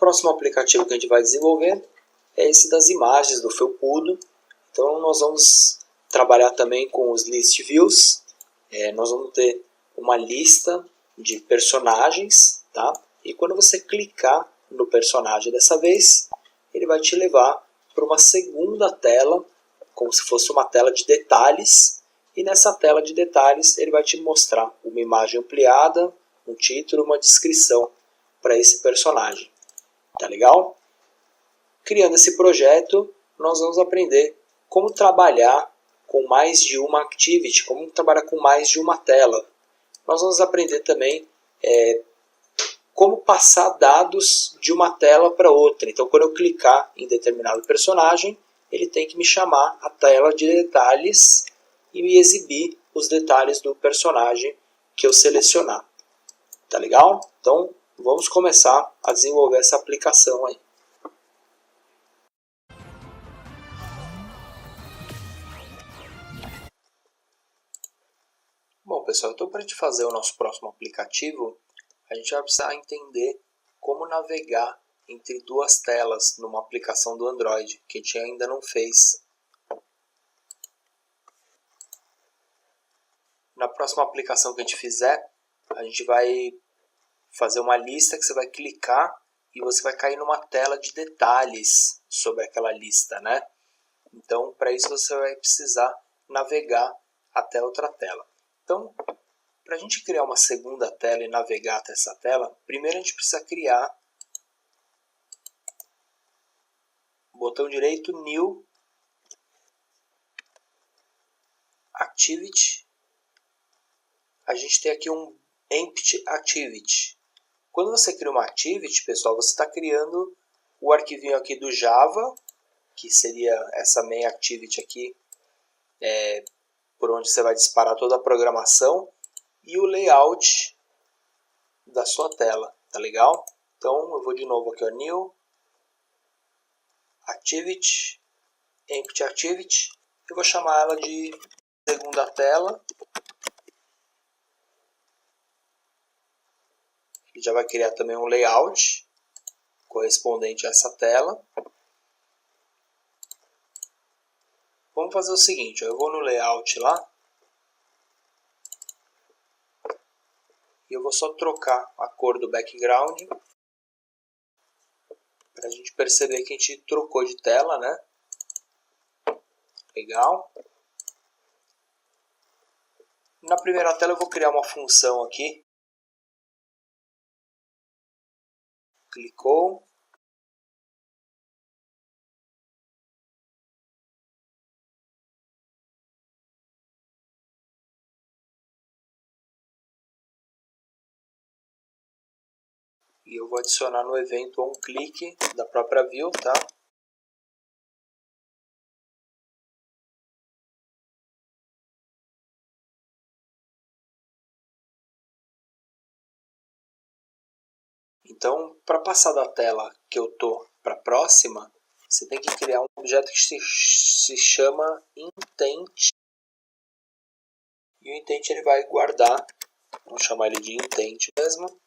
próximo aplicativo que a gente vai desenvolver é esse das imagens do Felpudo. Então nós vamos trabalhar também com os list views. Nós vamos ter uma lista de personagens, tá? E quando você clicar no personagem dessa vez, ele vai te levar para uma segunda tela, como se fosse uma tela de detalhes. E nessa tela de detalhes ele vai te mostrar uma imagem ampliada, um título, uma descrição para esse personagem. Tá legal? Criando esse projeto, nós vamos aprender como trabalhar com mais de uma activity, como trabalhar com mais de uma tela. Nós vamos aprender também como passar dados de uma tela para outra. Então, quando eu clicar em determinado personagem, ele tem que me chamar a tela de detalhes e me exibir os detalhes do personagem que eu selecionar. Tá legal? Então, vamos começar a desenvolver essa aplicação aí. Bom, pessoal, então para a gente fazer o nosso próximo aplicativo, a gente vai precisar entender como navegar entre duas telas numa aplicação do Android, que a gente ainda não fez. Na próxima aplicação que a gente fizer, a gente vai fazer uma lista que você vai clicar e você vai cair numa tela de detalhes sobre aquela lista, né? Então, para isso você vai precisar navegar até outra tela. Então, para a gente criar uma segunda tela e navegar até essa tela, primeiro a gente precisa criar botão direito, New, Activity. A gente tem aqui um Empty Activity. Quando você cria uma Activity, pessoal, você está criando o arquivinho aqui do Java, que seria essa main Activity aqui, por onde você vai disparar toda a programação, e o layout da sua tela, tá legal? Então eu vou de novo aqui, ó, New, Activity, Empty Activity, eu vou chamar ela de segunda tela. Ele já vai criar também um layout correspondente a essa tela. Vamos fazer o seguinte, ó, eu vou no layout lá e eu vou só trocar a cor do background para a gente perceber que a gente trocou de tela, né? Legal. Na primeira tela eu vou criar uma função aqui. Clicou. E eu vou adicionar no evento onClick da própria view, tá? Então, para passar da tela que eu tô para a próxima, você tem que criar um objeto que se chama intent. E o intent ele vai guardar, vamos chamar ele de intent mesmo.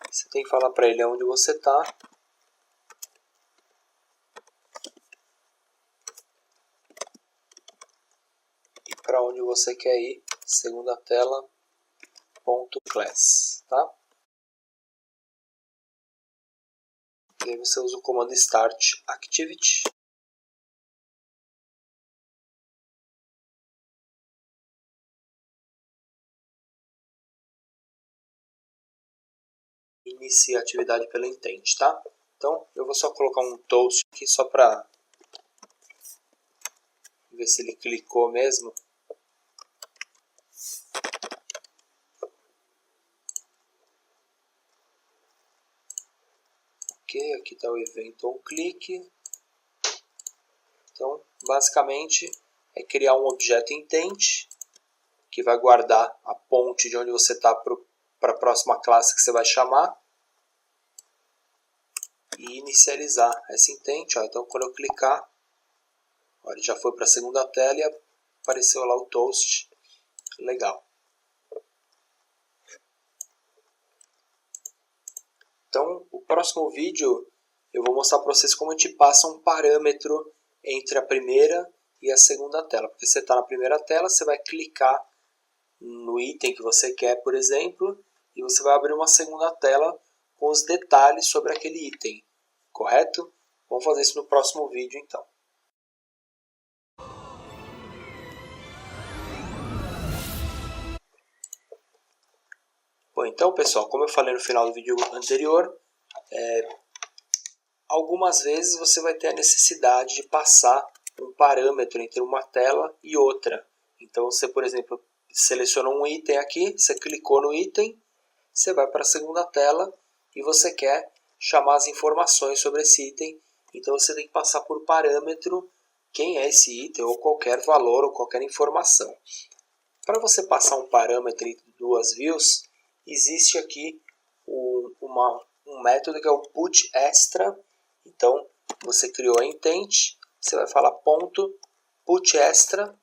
Você tem que falar para ele onde você está. E para onde você quer ir, segunda tela, .class, tá? E aí você usa o comando start activity. Inicia a atividade pela intent, tá? Então, eu vou só colocar um toast aqui só para ver se ele clicou mesmo. Ok, aqui está o evento onClick. Então, basicamente, é criar um objeto intent que vai guardar a ponte de onde você está para a próxima classe que você vai chamar e inicializar essa intent. Ó. Então, quando eu clicar, ó, ele já foi para a segunda tela e apareceu lá o toast. Legal. Então, o próximo vídeo eu vou mostrar para vocês como a gente passa um parâmetro entre a primeira e a segunda tela. Porque você está na primeira tela, você vai clicar no item que você quer, por exemplo, e você vai abrir uma segunda tela com os detalhes sobre aquele item, correto? Vamos fazer isso no próximo vídeo, então. Bom, então, pessoal, como eu falei no final do vídeo anterior, algumas vezes você vai ter a necessidade de passar um parâmetro entre uma tela e outra. Então, você, por exemplo, selecionou um item aqui, você clicou no item, você vai para a segunda tela e você quer chamar as informações sobre esse item. Então, você tem que passar por parâmetro quem é esse item, ou qualquer valor, ou qualquer informação. Para você passar um parâmetro entre duas views, existe aqui um método que é o put extra. Então, você criou a intent, você vai falar ponto put extra,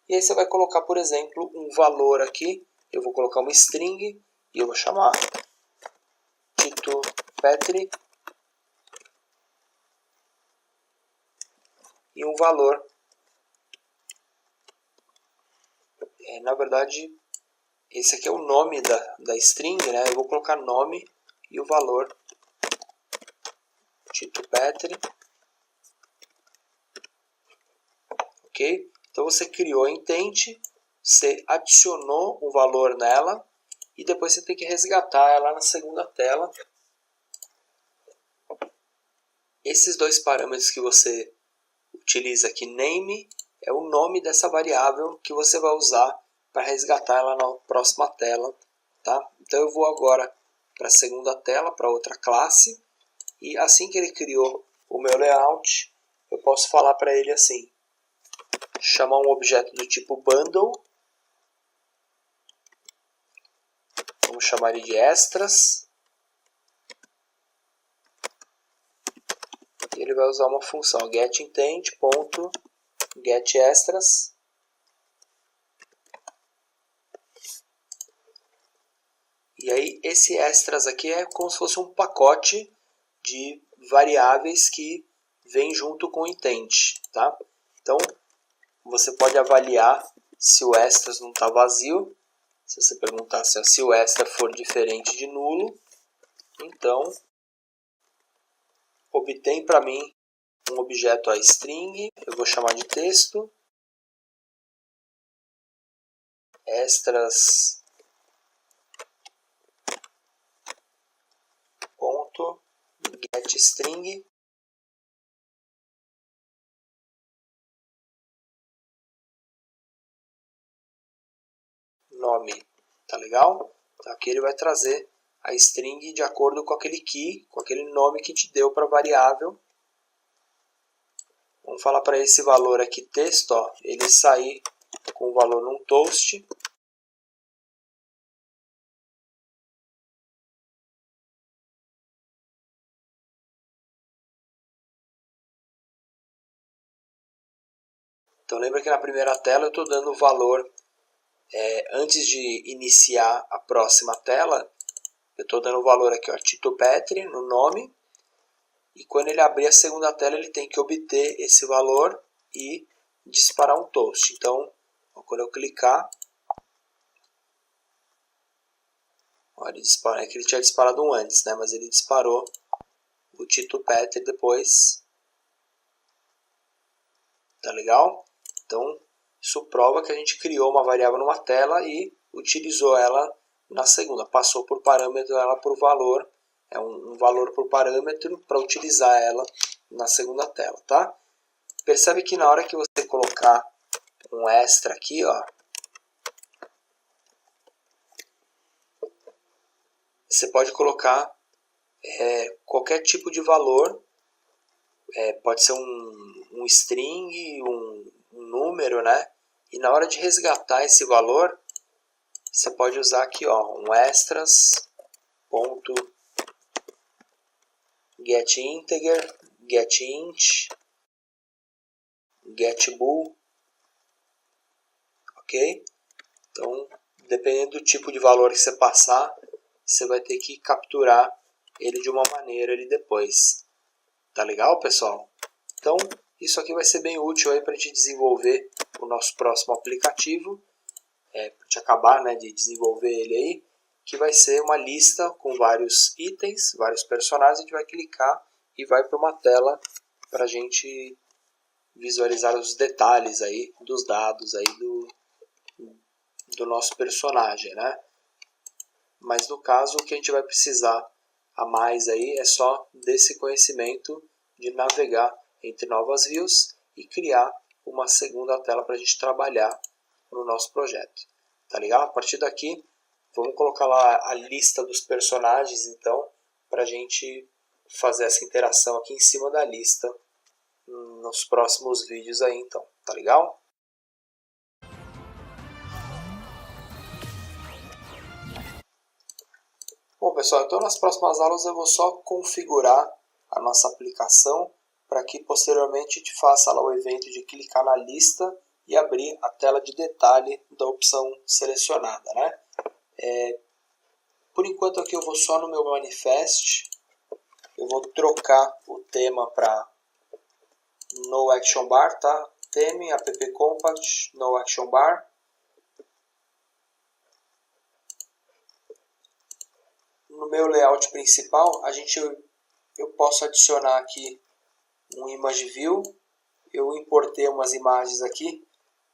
e aí você vai colocar, por exemplo, um valor aqui. Eu vou colocar uma string e eu vou chamar Tito Petri e um valor. Na verdade, esse aqui é o nome da string, né? Eu vou colocar nome e o valor Tito Petri. Ok? Então você criou a intent, você adicionou um valor nela e depois você tem que resgatar ela na segunda tela. Esses dois parâmetros que você utiliza aqui, name, é o nome dessa variável que você vai usar para resgatar ela na próxima tela. Tá? Então eu vou agora para a segunda tela, para outra classe, e assim que ele criou o meu layout, eu posso falar para ele assim: chamar um objeto do tipo bundle, vamos chamar ele de extras, e ele vai usar uma função getIntent.getExtras. E aí esse extras aqui é como se fosse um pacote de variáveis que vem junto com o intent, tá? Então você pode avaliar se o extras não está vazio. Se você perguntar se o extra for diferente de nulo, então obtém para mim um objeto a string, eu vou chamar de texto, extras ponto getString, nome, tá legal? Então, aqui ele vai trazer a string de acordo com aquele key, com aquele nome que te deu para a variável. Vamos falar para esse valor aqui, texto, ó, ele sair com o valor num toast. Então lembra que na primeira tela eu estou dando o valor, antes de iniciar a próxima tela, eu estou dando o valor aqui, ó, Tito Petri, no nome, e quando ele abrir a segunda tela ele tem que obter esse valor e disparar um toast. Então, ó, quando eu clicar, ó, ele dispara, é que ele tinha disparado um antes, né, mas ele disparou o Tito Petri depois. Tá legal? Então, isso prova que a gente criou uma variável numa tela e utilizou ela na segunda. Passou por parâmetro ela por valor. É um valor por parâmetro para utilizar ela na segunda tela, tá? Percebe que na hora que você colocar um extra aqui, ó, você pode colocar qualquer tipo de valor. Pode ser um string, um número, né? E na hora de resgatar esse valor, você pode usar aqui, ó, um extras.getInteger, getInt, getBool, ok? Então, dependendo do tipo de valor que você passar, você vai ter que capturar ele de uma maneira ali depois. Tá legal, pessoal? Então, isso aqui vai ser bem útil aí para a gente desenvolver o nosso próximo aplicativo, para a gente acabar, né, de desenvolver ele aí, que vai ser uma lista com vários itens, vários personagens. A gente vai clicar e vai para uma tela para a gente visualizar os detalhes aí dos dados aí do nosso personagem, né? Mas no caso, o que a gente vai precisar a mais aí é só desse conhecimento de navegar entre novas views e criar uma segunda tela para a gente trabalhar no nosso projeto. Tá legal? A partir daqui, vamos colocar lá a lista dos personagens, então, para a gente fazer essa interação aqui em cima da lista nos próximos vídeos aí, então. Tá legal? Bom, pessoal, então nas próximas aulas eu vou só configurar a nossa aplicação para que posteriormente a gente faça lá o evento de clicar na lista e abrir a tela de detalhe da opção selecionada, né? Por enquanto aqui eu vou só no meu manifest, eu vou trocar o tema para No Action Bar, tá? Theme, app compact, No Action Bar. No meu layout principal, eu posso adicionar aqui um image view. Eu importei umas imagens aqui,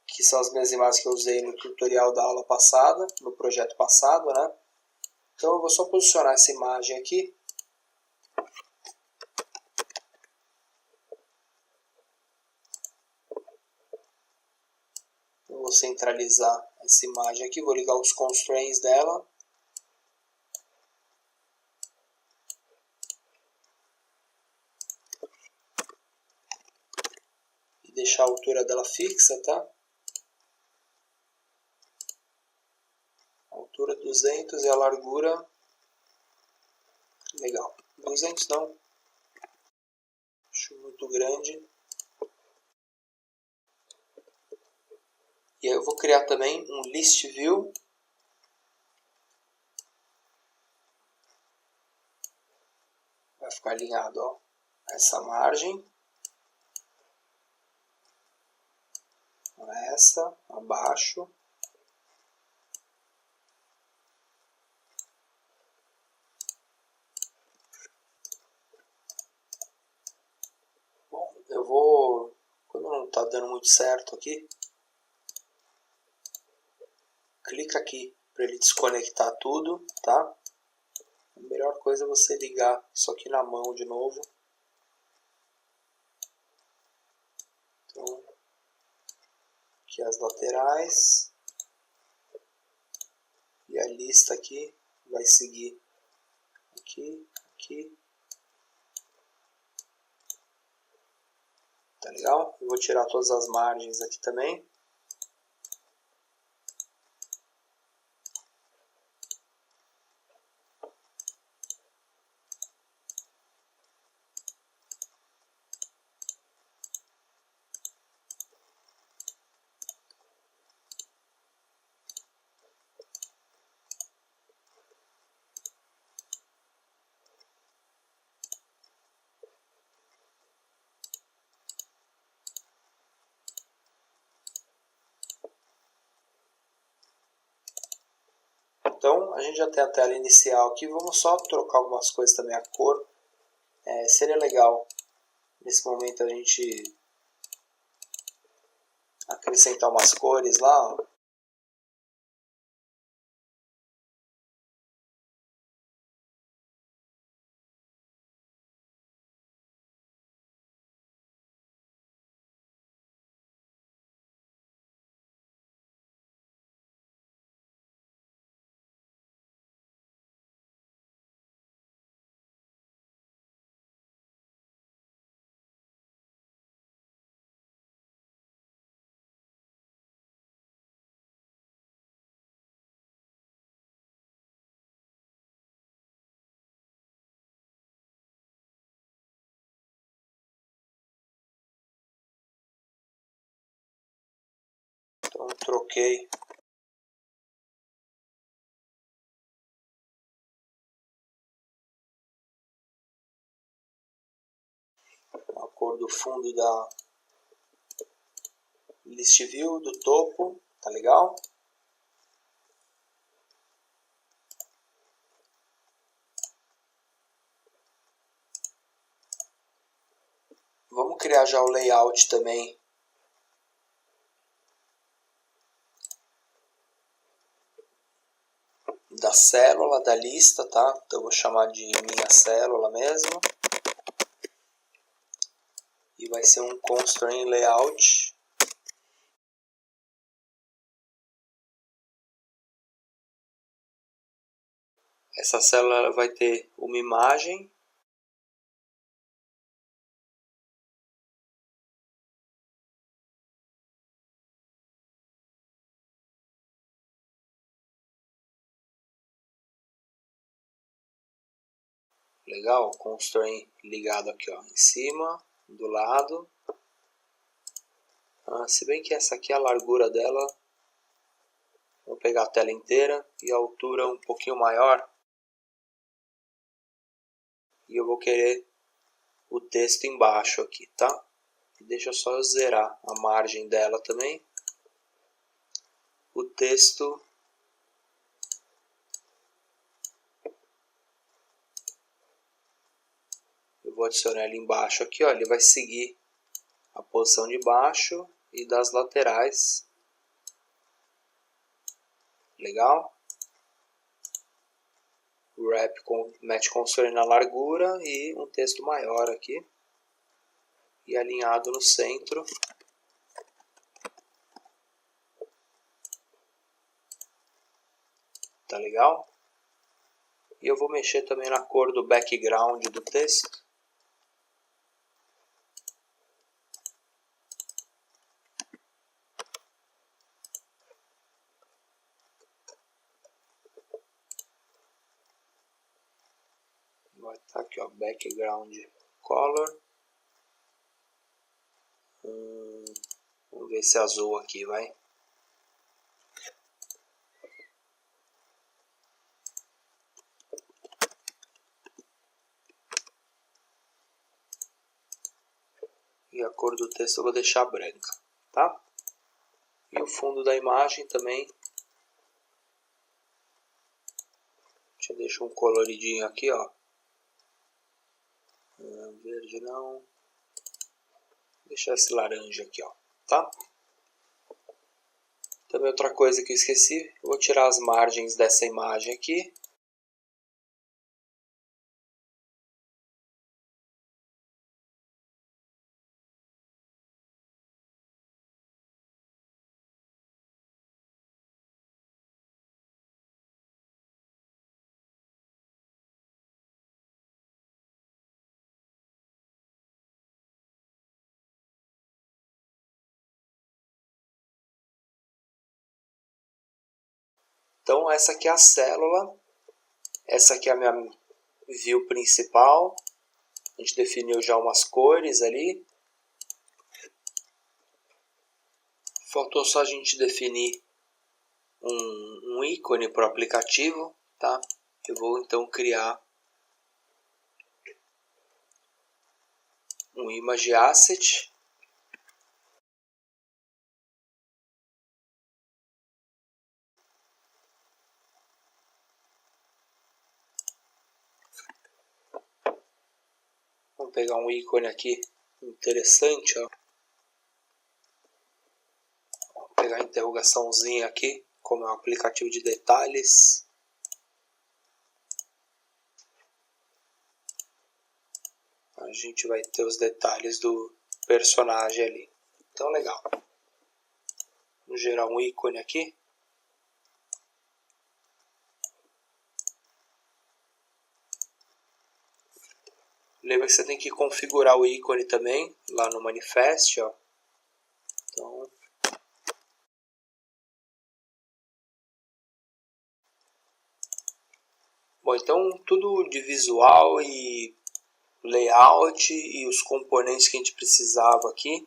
que são as minhas imagens que eu usei no tutorial da aula passada, no projeto passado, né? Então eu vou só posicionar essa imagem aqui. Eu vou centralizar essa imagem aqui, vou ligar os constraints dela. E deixar a altura dela fixa, tá? A altura 200 e a largura... Legal. 200 não. Acho muito grande. E aí eu vou criar também um list view. Vai ficar alinhado, ó, essa margem. Essa, abaixo. Bom, eu vou... Quando não está dando muito certo aqui, clica aqui para ele desconectar tudo, tá? A melhor coisa é você ligar isso aqui na mão de novo. Então, aqui as laterais. E a lista aqui vai seguir aqui, aqui. Tá legal? Eu vou tirar todas as margens aqui também. Então, a gente já tem a tela inicial aqui. Vamos só trocar algumas coisas também, a cor. Seria legal, nesse momento, a gente acrescentar umas cores lá, ó. Então, troquei do fundo da List View, do topo, tá legal? Vamos criar já o layout também da célula, da lista, tá? Então eu vou chamar de minha célula mesmo. E vai ser um constraint layout. Essa célula vai ter uma imagem. Legal, constraint ligado aqui ó, em cima, do lado. Se bem que essa aqui é a largura dela. Vou pegar a tela inteira e a altura um pouquinho maior. E eu vou querer o texto embaixo aqui, tá? Deixa eu só zerar a margem dela também. O texto eu vou adicionar ele embaixo aqui, ó. Ele vai seguir a posição de baixo e das laterais. Legal? Wrap com match constraint na largura e um texto maior aqui. E alinhado no centro. Tá legal? E eu vou mexer também na cor do background do texto. Vai estar aqui, ó, background color. Vamos ver se é azul aqui, vai. E a cor do texto eu vou deixar branca, tá? E o fundo da imagem também. Eu deixo um coloridinho aqui, ó. Verde não. Vou deixar esse laranja aqui, ó, tá? Também outra coisa que eu esqueci, eu vou tirar as margens dessa imagem aqui. Então essa aqui é a célula, essa aqui é a minha view principal, a gente definiu já umas cores ali. Faltou só a gente definir um ícone para o aplicativo, tá? Eu vou então criar um image asset. Vamos pegar um ícone aqui interessante, ó. Vou pegar a interrogaçãozinha aqui, como é um aplicativo de detalhes. A gente vai ter os detalhes do personagem ali. Então, legal. Vamos gerar um ícone aqui. Lembra que você tem que configurar o ícone também, lá no manifest, ó. Então, bom, então tudo de visual e layout e os componentes que a gente precisava aqui.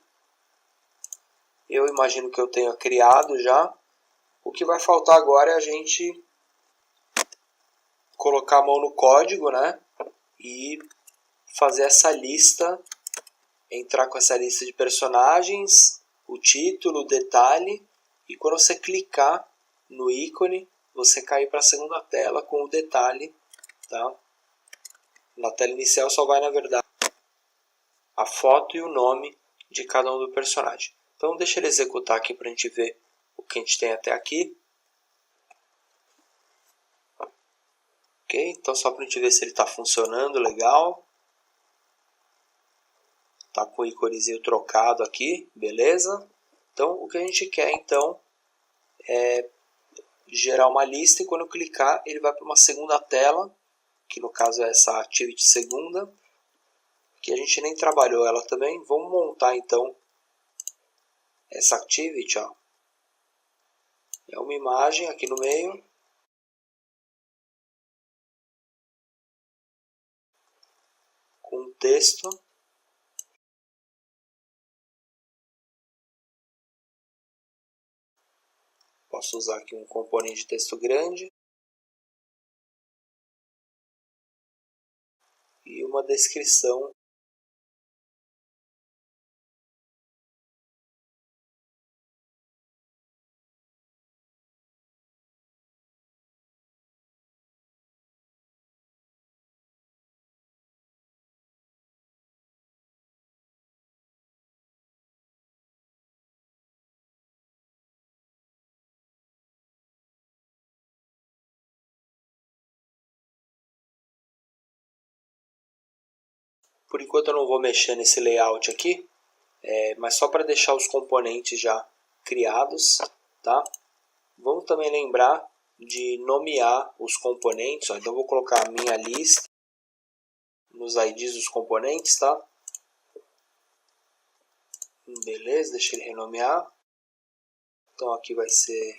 Eu imagino que eu tenha criado já. O que vai faltar agora é a gente colocar a mão no código, né? E fazer essa lista entrar com essa lista de personagens, o título, o detalhe, e quando você clicar no ícone, você cair para a segunda tela com o detalhe, tá? Na tela inicial só vai, na verdade, a foto e o nome de cada um do personagem. Então deixa ele executar aqui para a gente ver o que a gente tem até aqui. Ok, então só para a gente ver se ele está funcionando legal. Tá com o íconezinho trocado aqui, beleza? Então o que a gente quer então é gerar uma lista, e quando eu clicar ele vai para uma segunda tela, que no caso é essa Activity segunda, que a gente nem trabalhou ela também. Vamos montar então essa Activity, ó. É uma imagem aqui no meio, com um texto. Posso usar aqui um componente de texto grande e uma descrição Por enquanto eu não vou mexer nesse layout aqui, mas só para deixar os componentes já criados, tá? Vamos também lembrar de nomear os componentes, ó. Então eu vou colocar a minha lista nos IDs dos componentes, tá? Beleza, deixa ele renomear. Então aqui vai ser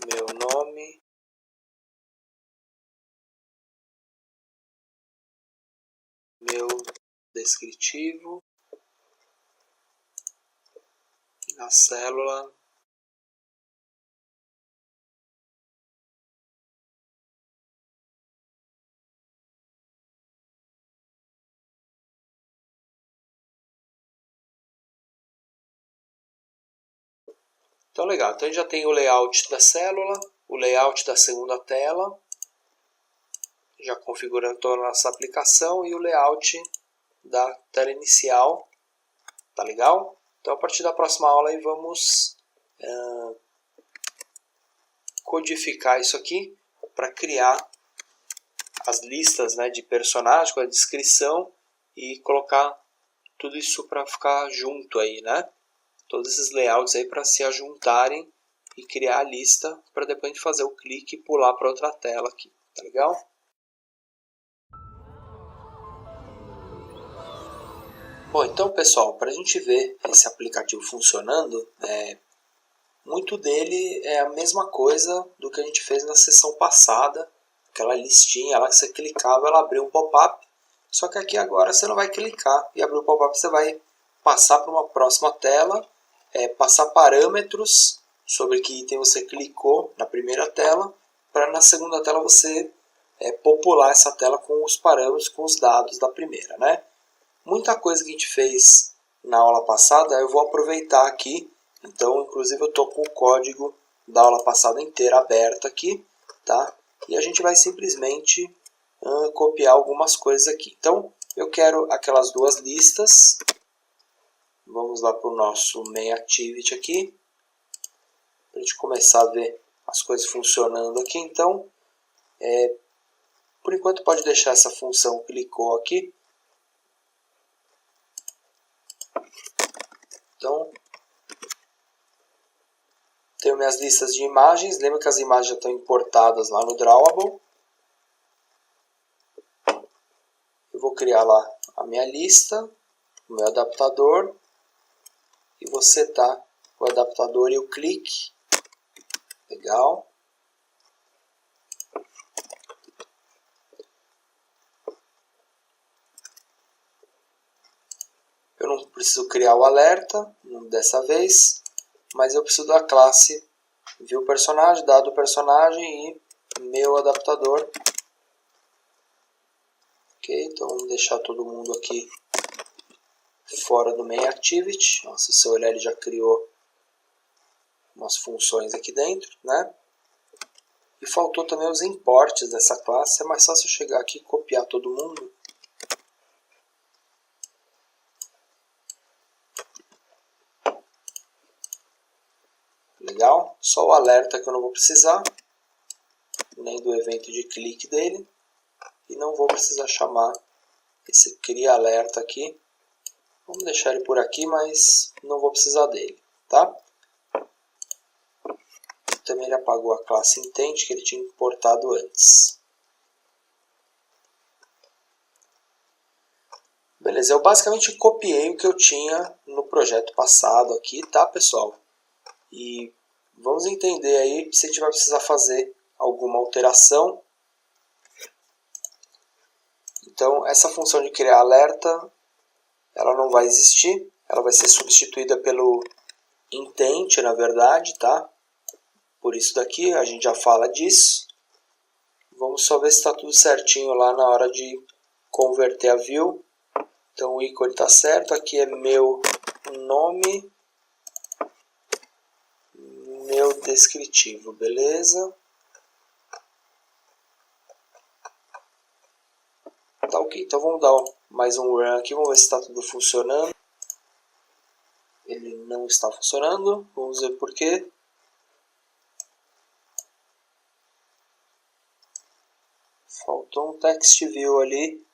meu nome, meu descritivo, na célula então legal, então a gente já tem o layout da célula, o layout da segunda tela, já configurando toda a nossa aplicação, e o layout da tela inicial, tá legal? Então a partir da próxima aula aí vamos codificar isso aqui para criar as listas, né, de personagens com a descrição e colocar tudo isso para ficar junto aí, né? Todos esses layouts aí para se ajuntarem e criar a lista para depois a gente fazer o clique e pular para outra tela aqui, tá legal? Bom, então pessoal, para a gente ver esse aplicativo funcionando, muito dele é a mesma coisa do que a gente fez na sessão passada, aquela listinha lá que você clicava, ela abriu um pop-up, só que aqui agora você não vai clicar e abrir o pop-up, você vai passar para uma próxima tela, passar parâmetros sobre que item você clicou na primeira tela, para na segunda tela você popular essa tela com os parâmetros, com os dados da primeira, né? Muita coisa que a gente fez na aula passada eu vou aproveitar aqui, então inclusive eu estou com o código da aula passada inteira aberto aqui, tá? E a gente vai simplesmente copiar algumas coisas aqui. Então eu quero aquelas duas listas, vamos lá para o nosso main activity aqui, para a gente começar a ver as coisas funcionando aqui. Então, por enquanto pode deixar essa função clicou aqui. Então, tenho minhas listas de imagens. Lembra que as imagens já estão importadas lá no Drawable. Eu vou criar lá a minha lista, o meu adaptador, e vou setar o adaptador e o clique. Legal. Eu não preciso criar o alerta dessa vez, mas eu preciso da classe view personagem, dado personagem e meu adaptador. Ok, então vamos deixar todo mundo aqui fora do main activity. Nossa, se você olhar, ele já criou umas funções aqui dentro, né? E faltou também os imports dessa classe. É mais fácil eu chegar aqui e copiar todo mundo. Legal, só o alerta que eu não vou precisar, nem do evento de clique dele. E não vou precisar chamar esse cria alerta aqui. Vamos deixar ele por aqui, mas não vou precisar dele, tá? Também ele apagou a classe intent que ele tinha importado antes. Beleza, eu basicamente copiei o que eu tinha no projeto passado aqui, tá, pessoal? E vamos entender aí se a gente vai precisar fazer alguma alteração. Então, essa função de criar alerta, ela não vai existir. Ela vai ser substituída pelo intent, na verdade, tá? Por isso daqui, a gente já fala disso. Vamos só ver se está tudo certinho lá na hora de converter a view. Então o ícone está certo, aqui é meu nome, meu descritivo, beleza? Tá ok, então vamos dar mais um run aqui, vamos ver se está tudo funcionando. Ele não está funcionando, vamos ver por quê. Faltou um text view ali.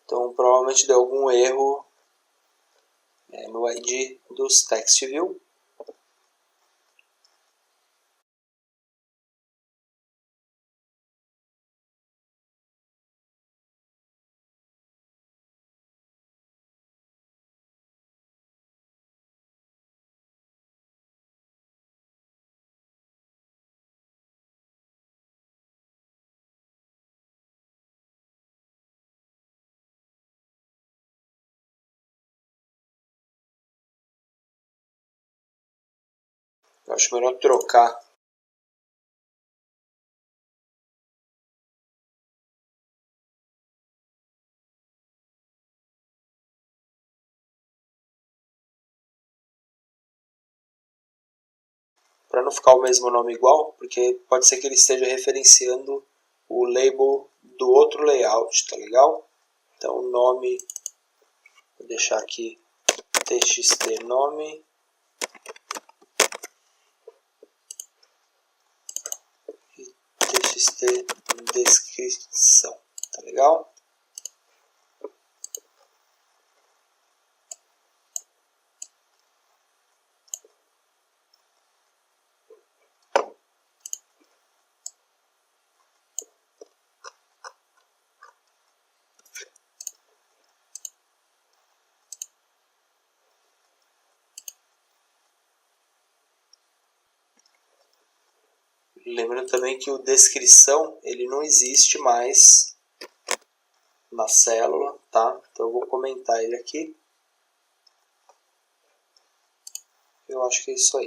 Então provavelmente deu algum erro no ID dos text view. Eu acho melhor trocar. Para não ficar o mesmo nome igual, porque pode ser que ele esteja referenciando o label do outro layout, tá legal? Então o nome, vou deixar aqui txt nome e txt descrição, tá legal? Lembrando também que o descrição ele não existe mais na célula, tá? Então eu vou comentar ele aqui. Eu acho que é isso aí.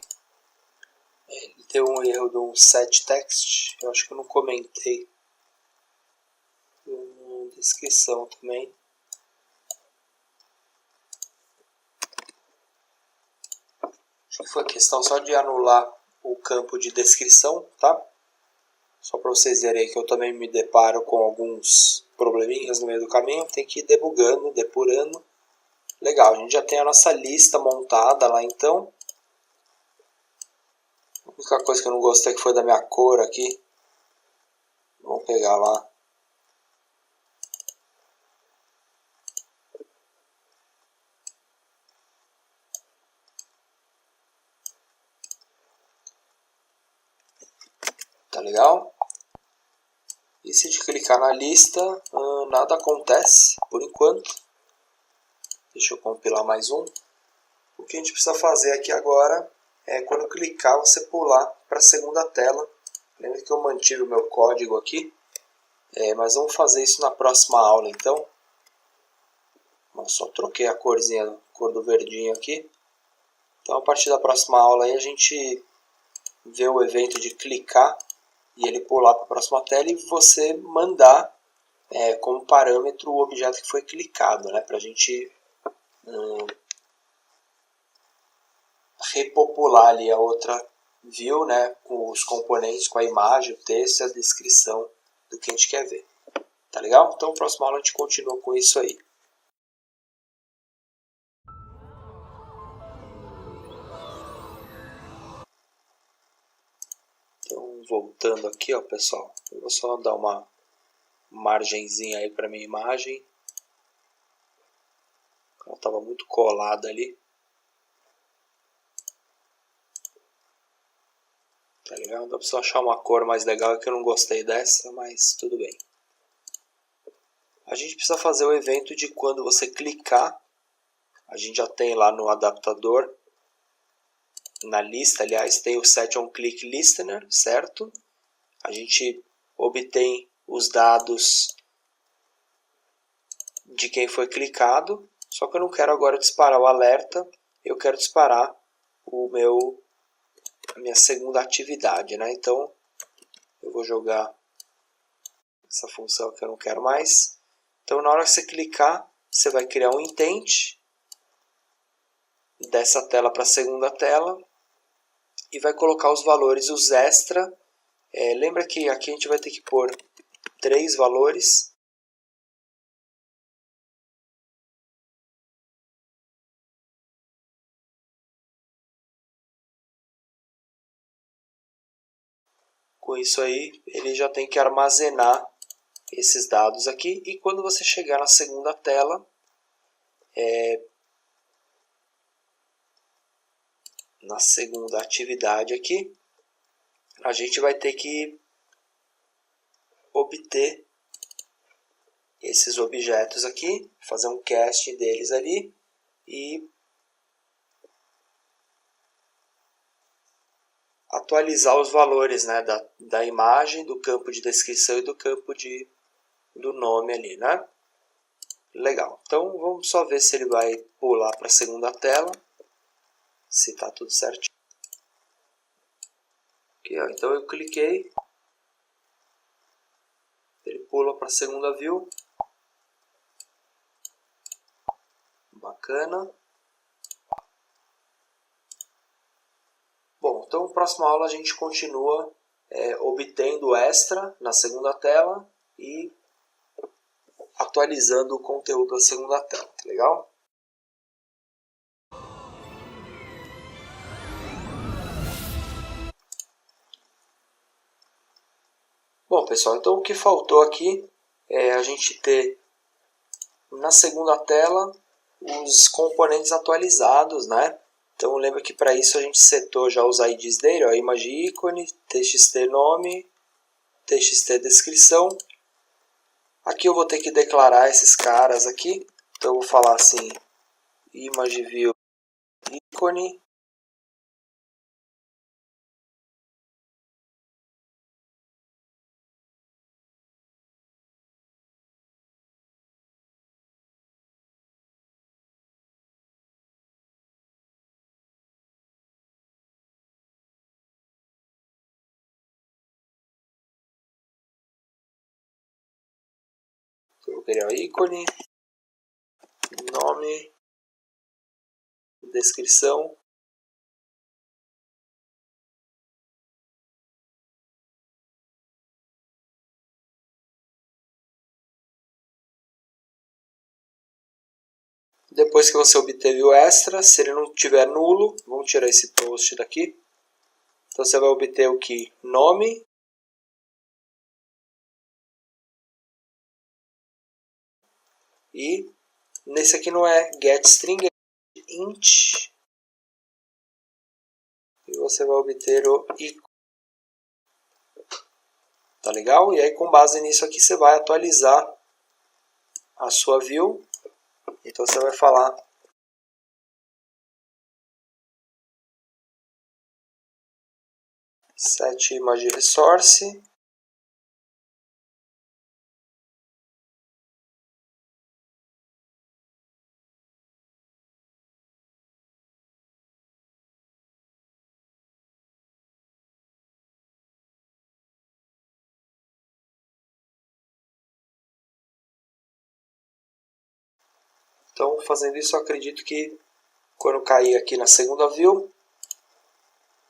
Ele deu um erro de um set text, eu acho que eu não comentei na descrição também. Acho que foi questão só de anular o campo de descrição, tá? Só para vocês verem que eu também me deparo com alguns probleminhas no meio do caminho. Tem que ir debugando, depurando. Legal, a gente já tem a nossa lista montada lá então. A única coisa que eu não gostei que foi da minha cor aqui. Vamos pegar lá. Tá legal? E se a gente clicar na lista, nada acontece por enquanto. Deixa eu compilar mais um. O que a gente precisa fazer aqui agora é quando clicar você pular para a segunda tela. Lembra que eu mantive o meu código aqui, mas vamos fazer isso na próxima aula então. Eu só troquei a corzinha, a cor do verdinho aqui. Então a partir da próxima aula aí a gente ver o evento de clicar e ele pular para a próxima tela e você mandar como parâmetro o objeto que foi clicado, né, para a gente repopular ali a outra view, né, com os componentes, com a imagem, o texto e a descrição do que a gente quer ver. Tá legal? Então, na próxima aula a gente continua com isso aí. Então, voltando aqui, ó, pessoal, eu vou só dar uma margenzinha aí para minha imagem. Ela estava muito colada ali. Tá legal? Dá pra achar uma cor mais legal, é que eu não gostei dessa, mas tudo bem. A gente precisa fazer o evento de quando você clicar. A gente já tem lá no adaptador, na lista, aliás, tem o Set on Click Listener, certo? A gente obtém os dados de quem foi clicado, só que eu não quero agora disparar o alerta, eu quero disparar a minha segunda atividade, né? Então, eu vou jogar essa função que eu não quero mais. Então, na hora que você clicar, você vai criar um intent dessa tela para a segunda tela e vai colocar os valores, os extra. Lembra que aqui a gente vai ter que pôr 3 valores. Com isso aí, ele já tem que armazenar esses dados aqui. E quando você chegar na segunda tela, na segunda atividade aqui, a gente vai ter que obter esses objetos aqui, fazer um casting deles ali e atualizar os valores, né, da imagem, do campo de descrição e do campo do nome ali, né? Legal. Então vamos só ver se ele vai pular para a segunda tela, se está tudo certinho. Aqui, ó. Então eu cliquei, ele pula para a segunda view. Bacana. Bom, então na próxima aula a gente continua obtendo extra na segunda tela e atualizando o conteúdo da segunda tela, tá legal? Bom, pessoal, então o que faltou aqui é a gente ter na segunda tela os componentes atualizados, né? Então lembra que para isso a gente setou já os IDs dele, ó, image ícone, txt nome, txt descrição. Aqui eu vou ter que declarar esses caras aqui, então eu vou falar assim, image view ícone, eu vou criar o ícone, nome, descrição. Depois que você obteve o extra, se ele não tiver nulo, vamos tirar esse post daqui. Então você vai obter o que? Nome, e nesse aqui não é getString, é int, e você vai obter o ícone. Tá legal? E aí com base nisso aqui você vai atualizar a sua view. Então você vai falar set image resource Então, fazendo isso, eu acredito que quando cair aqui na segunda view,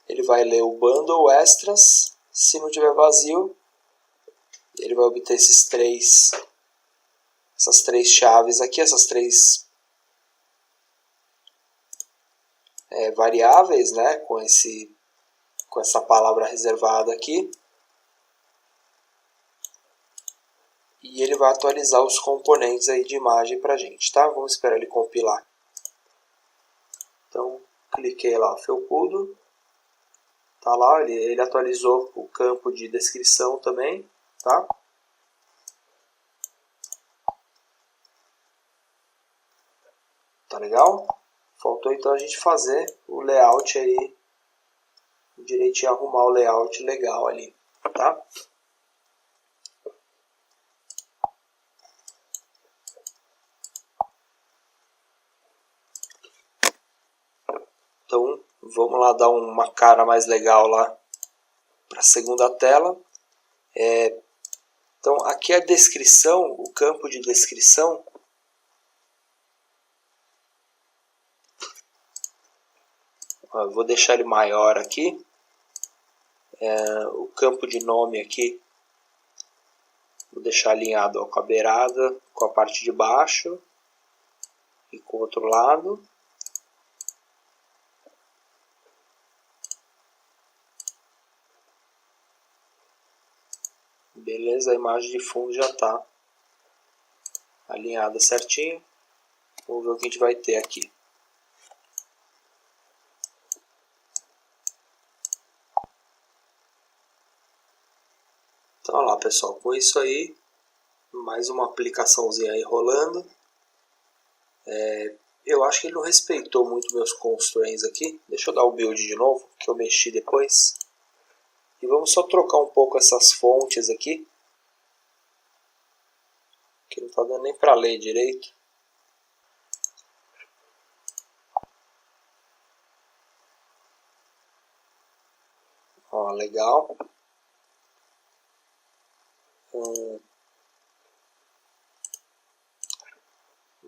ele vai ler o bundle extras. Se não tiver vazio, ele vai obter essas três chaves aqui, essas três variáveis, né, com essa palavra reservada aqui. E ele vai atualizar os componentes aí de imagem para a gente, tá? Vamos esperar ele compilar. Então, cliquei lá, felpudo. Tá lá, ele atualizou o campo de descrição também, tá? Tá legal? Faltou então a gente fazer o layout aí, direitinho, arrumar o layout legal ali, tá? Então, vamos lá dar uma cara mais legal lá para a segunda tela. Então, aqui a descrição, o campo de descrição. Eu vou deixar ele maior aqui. O campo de nome aqui, vou deixar alinhado ó, com a beirada, com a parte de baixo e com o outro lado. Beleza, a imagem de fundo já está alinhada certinho. Vamos ver o que a gente vai ter aqui. Então, olha lá, pessoal, com isso aí, mais uma aplicaçãozinha aí rolando. Eu acho que ele não respeitou muito meus constraints aqui. Deixa eu dar o build de novo, que eu mexi depois. E vamos só trocar um pouco essas fontes aqui, que não está dando nem para ler direito. Ó, legal. Vamos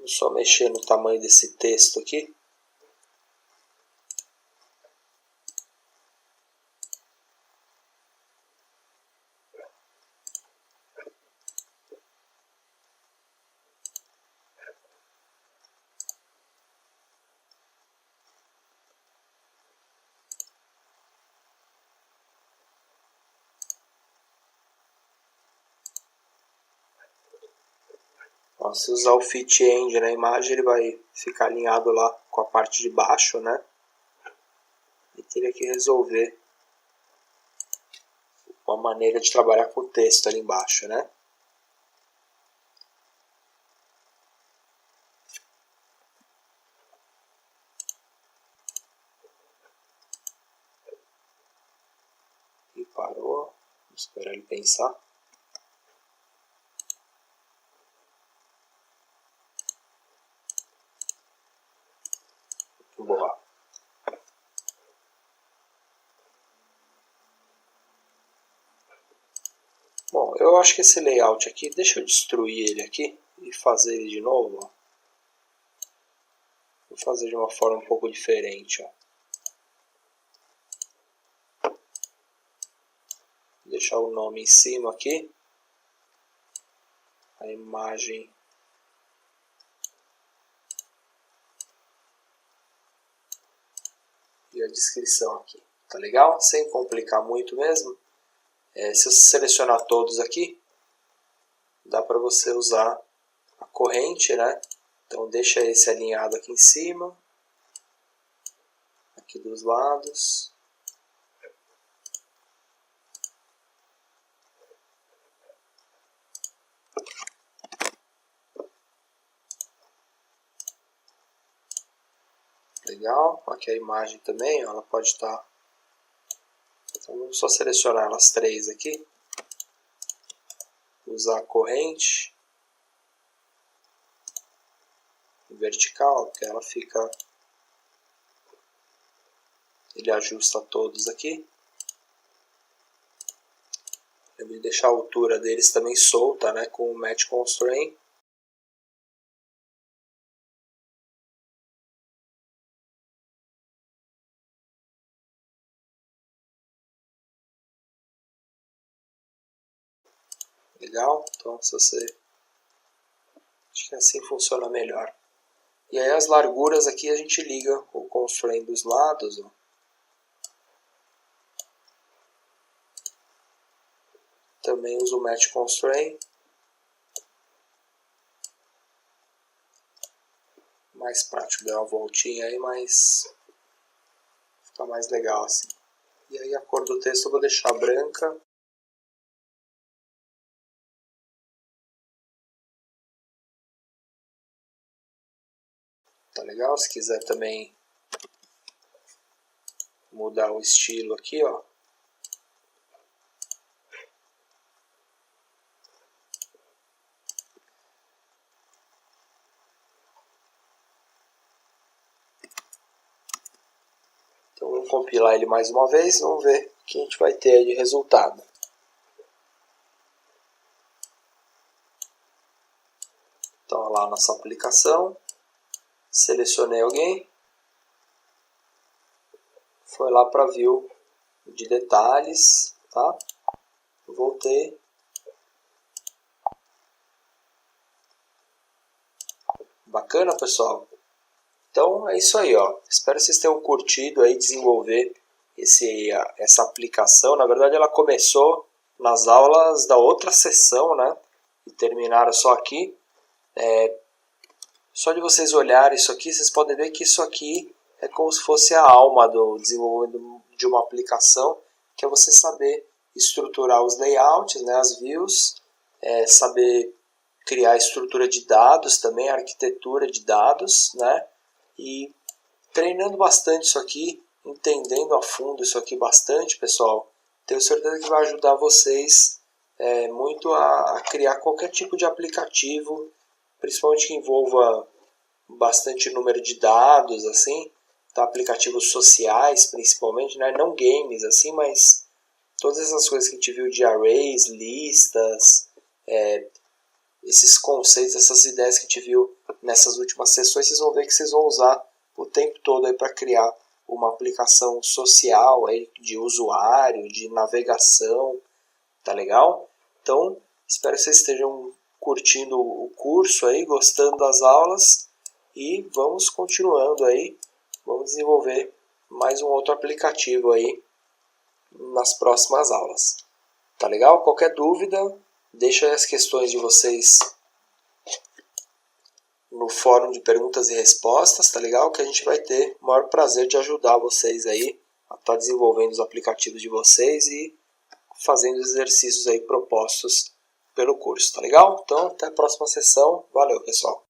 só mexer no tamanho desse texto aqui. Ó, se usar o Fit End na imagem, ele vai ficar alinhado lá com a parte de baixo, né? E teria que resolver uma maneira de trabalhar com o texto ali embaixo, né? E parou. Vamos esperar ele pensar. Boa. Bom, eu acho que esse layout aqui, deixa eu destruir ele aqui e fazer ele de novo. Ó. Vou fazer de uma forma um pouco diferente. Ó. Deixar o nome em cima aqui. A imagem. E a descrição aqui. Tá legal? Sem complicar muito mesmo. Se você selecionar todos aqui, dá para você usar a corrente, né? Então deixa esse alinhado aqui em cima, aqui dos lados. Legal, aqui a imagem também, ó, ela pode estar. Então vamos só selecionar as três aqui. Usar a corrente vertical, que ela fica. Ele ajusta todos aqui. Eu vou deixar a altura deles também solta, né, com o Match Constraint. Legal? Então, se você... Acho que assim funciona melhor. E aí as larguras aqui a gente liga o constraint dos lados. Ó. Também uso o match constraint. Mais prático, dar uma voltinha aí, mas fica mais legal assim. E aí a cor do texto eu vou deixar branca. Tá legal? Se quiser também mudar o estilo aqui, ó. Então vamos compilar ele mais uma vez, vamos ver o que a gente vai ter de resultado. Então olha lá a nossa aplicação, selecionei alguém, foi lá para view de detalhes, tá? Voltei. Bacana, pessoal? Então é isso aí, ó. Espero que vocês tenham curtido aí desenvolver essa aplicação. Na verdade ela começou nas aulas da outra sessão, né? E terminaram só aqui. Só de vocês olharem isso aqui, vocês podem ver que isso aqui é como se fosse a alma do desenvolvimento de uma aplicação, que é você saber estruturar os layouts, né, as views, saber criar a estrutura de dados também, a arquitetura de dados, né, e treinando bastante isso aqui, entendendo a fundo isso aqui bastante, pessoal, tenho certeza que vai ajudar vocês muito a criar qualquer tipo de aplicativo, principalmente que envolva bastante número de dados, assim, tá? Aplicativos sociais, principalmente, né? Não games, assim, mas todas essas coisas que a gente viu de arrays, listas, esses conceitos, essas ideias que a gente viu nessas últimas sessões, vocês vão ver que vocês vão usar o tempo todo aí para criar uma aplicação social aí de usuário, de navegação, tá legal? Então, espero que vocês estejam curtindo o curso aí, gostando das aulas e vamos continuando aí, vamos desenvolver mais um outro aplicativo aí nas próximas aulas. Tá legal? Qualquer dúvida, deixa aí as questões de vocês no fórum de perguntas e respostas, tá legal? Que a gente vai ter o maior prazer de ajudar vocês aí a estar desenvolvendo os aplicativos de vocês e fazendo os exercícios aí propostos pelo curso, tá legal? Então, até a próxima sessão. Valeu, pessoal!